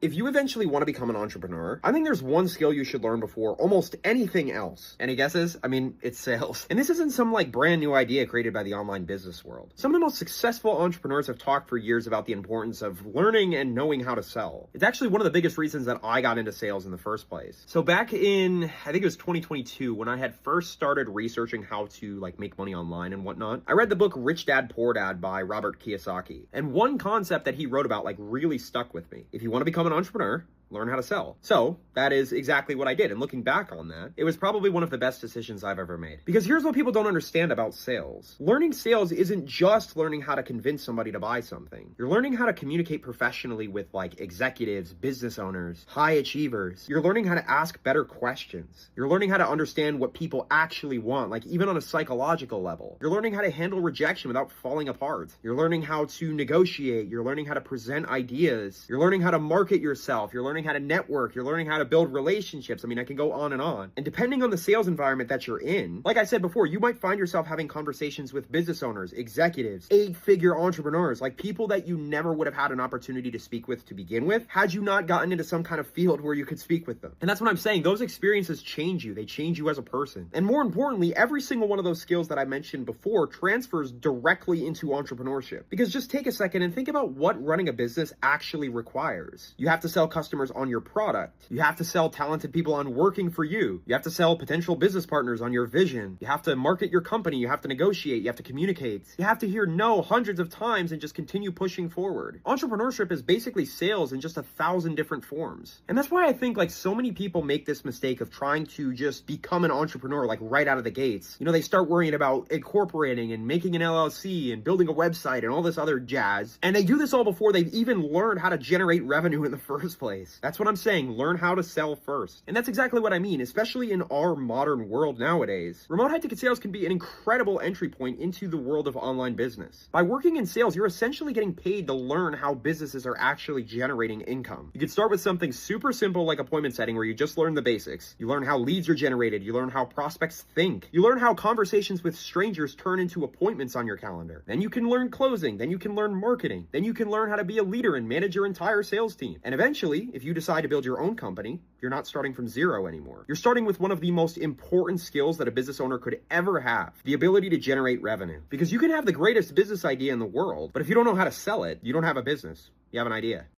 If you eventually want to become an entrepreneur, I think there's one skill you should learn before almost anything else. Any guesses? I mean, it's sales. And this isn't some like brand new idea created by the online business world. Some of the most successful entrepreneurs have talked for years about the importance of learning and knowing how to sell. It's actually one of the biggest reasons that I got into sales in the first place. So back in, I think it was 2022, when I had first started researching how to like make money online and whatnot, I read the book Rich Dad Poor Dad by Robert Kiyosaki. And one concept that he wrote about like really stuck with me. If you want to become an entrepreneur, learn how to sell. So that is exactly what I did. And looking back on that, it was probably one of the best decisions I've ever made. Because here's what people don't understand about sales. Learning sales isn't just learning how to convince somebody to buy something. You're learning how to communicate professionally with like executives, business owners, high achievers. You're learning how to ask better questions. You're learning how to understand what people actually want, like even on a psychological level. You're learning how to handle rejection without falling apart. You're learning how to negotiate. You're learning how to present ideas. You're learning how to market yourself. You're learning how to network, you're learning how to build relationships. I mean, I can go on and on. And depending on the sales environment that you're in, like I said before, you might find yourself having conversations with business owners, executives, 8-figure entrepreneurs, like people that you never would have had an opportunity to speak with to begin with, had you not gotten into some kind of field where you could speak with them. And that's what I'm saying. Those experiences change you. They change you as a person. And more importantly, every single one of those skills that I mentioned before transfers directly into entrepreneurship. Because just take a second and think about what running a business actually requires. You have to sell customers on your product. You have to sell talented people on working for you. You have to sell potential business partners on your vision. You have to market your company. You have to negotiate. You have to communicate. You have to hear no hundreds of times and just continue pushing forward. Entrepreneurship is basically sales in just 1,000 different forms. And that's why I think like so many people make this mistake of trying to just become an entrepreneur like right out of the gates. You know, they start worrying about incorporating and making an LLC and building a website and all this other jazz. And they do this all before they've even learned how to generate revenue in the first place. That's what I'm saying. Learn how to sell first. And that's exactly what I mean, especially in our modern world nowadays. Remote high-ticket sales can be an incredible entry point into the world of online business. By working in sales, you're essentially getting paid to learn how businesses are actually generating income. You could start with something super simple like appointment setting where you just learn the basics. You learn how leads are generated. You learn how prospects think. You learn how conversations with strangers turn into appointments on your calendar. Then you can learn closing. Then you can learn marketing. Then you can learn how to be a leader and manage your entire sales team. And eventually, if you decide to build your own company, you're not starting from zero anymore. You're starting with one of the most important skills that a business owner could ever have, the ability to generate revenue. Because you can have the greatest business idea in the world, but if you don't know how to sell it, you don't have a business. You have an idea.